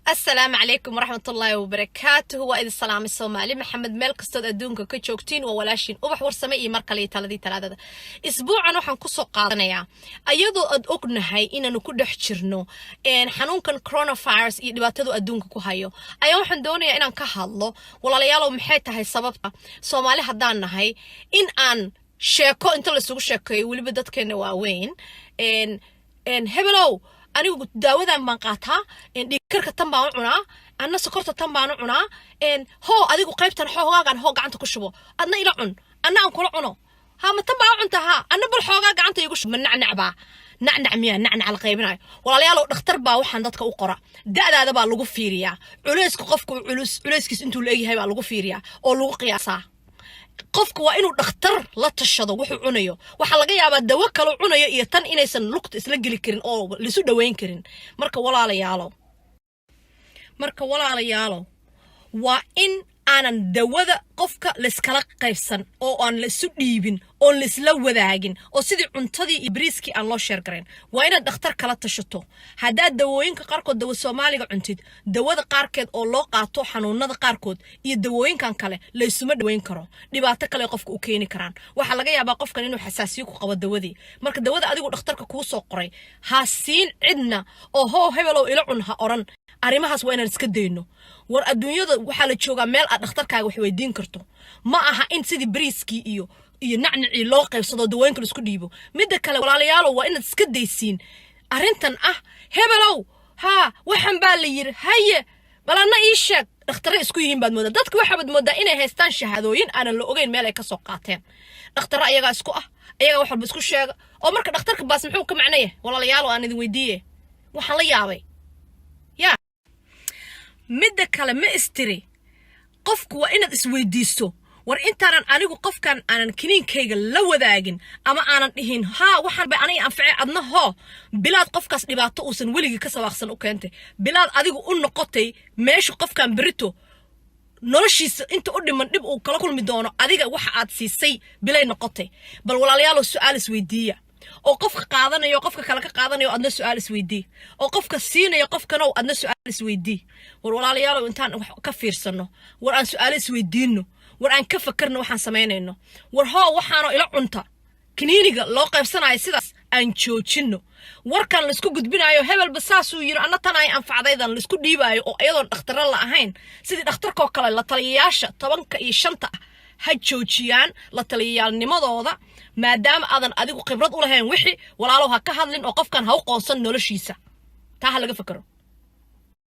السلام عليكم ورحمة الله وبركاته وإذا السلام الصومالي محمد ميل كستود أدونك كجوكتين وولاشين وبح ورسمي مركلي تلدي تلادة أسبوعا وحن كسو قادنيا أيضو أدوقنهاي إنا نكود حجرنو إن حنون كان كورونا فايروس يدباتدو أدونك كوهايو أيضا وحن دونيا إنا كهالو ولا ليالو محيطة هاي سببتا صومالي حدانهاي إن sheeko inta la isugu sheekeeyo waliba dadkeena waaweyn in heblow anigu daawadan baan qaataa in dhiigkarka tan baan cunaa anna sokorta tan baan cunaa in hoo adigu qaybtan xoogaagan hoo gacanta ku shubo adna ila cun anna aan kula cuno ha ma tan baan cuntaa anna bal xoogaa gacanta igu shubo nacnacba nacnac miya nacnac la qaybinayo walaalayaal dhakhtar baa waxaan dadka u qora daadaada baa lagu fiiriyaa culayska qofku culayskiis intuu leeyahay baa lagu fiiriyaa oo lagu qiyaasaa qofku waa inuu dhakhtar la tashado wuxuu cunayo waxa laga yaabaa dawo kale cunayo iyo tan inaysan lugta isla geli karin oo la isu dhaweyn karin marka walaalayaalo waa in aanan dawada qofka la iskala qaybsan oo aan la isu dhiibin oo la isla wadaagin oo sidii cuntadii iyo bariiskii aan loo sheer gareyn waa inaad dhakhtar kala tashato haddaad dawooyinka qaarkood dawo Soomaaliga cuntid dawada qaarkeed oo loo qaato xanuunada qaarkood iyo dawooyinkan kale la isuma dhaweyn karo dhibaato kale qofka u keeni karaan waxa laga yaabaa qofkan inuu xasaasiyo ku qabo dawadii marka dawada adigu dhakhtarka kuu soo qoray ha siin cidna oo hoo hebelow ila cun ha oran arrimahaas waa inaan iska dayno war adduunyada waxa la joogaa meel aad dhakhtarkaaga wax weydiin karto ma aha in sidii bariiskii iyo nacnaci loo qaybsado dawooyinka la isku dhiibo midda kale walaalayaal waa inaad iska daysiin arrintan hebelow ha waxan baa la yiri haye balana ii sheeg dhakhtarra isku yihiin baad moodaa dadku waxaad moodaa inay haystaan shahaadooyin aanan la ogeyn meel ay ka soo qaateen dhakhtarra ayaga isku ayaga wax walba isku sheega oo marka dhakhtarka baas muxuu ka macnayaa walaalayaal aan idin weydiiyay waxaan la yaabay midda kale ma istiri qofku waa inaad isweydiiso war intaanan anigu qofkan aanan kiniinkayga la wadaagin ama aanan dhihin waxaan bay aniga anficay adna hoo bilaad qofkaas dhibaato uusan weligii ka sawaaqsan u keentay bilaad adigu u noqotay meesha qofkan berito noloshiisa inta u dhiman dhib uu kala kulmi doono adiga waxa aad siisay bilay noqotay bal walaalayaal su'aal isweydiiya oo qofka qaadanayo qofka kale ka qaadanayo adna su'aal isweydii oo qofka siinayo qofkana adna su'aal isweydii war walaalayaal intaan wax ka fiirsano war aan su'aal isweydiino war aan ka fakarno waxaan sameynayno war hoo waxaano ila cunta kiniiniga loo qaybsanayo sidaas aan joojino warkan la isku gudbinayo hebelba saasuu yiri anna tan ay anfacdaydan la isku dhiibayo oo ayadoon dhakhtar la ahayn sidii dhakhtarka kale la taliyayaasha 10 iyo 5 ha joojiyaan la taliyaalnimadooda maadaama aadan adigu khibrad u lahayn wixii walaalow ha ka hadlin oo qofkan ha u qoonsan noloshiisa taa ha laga fakaro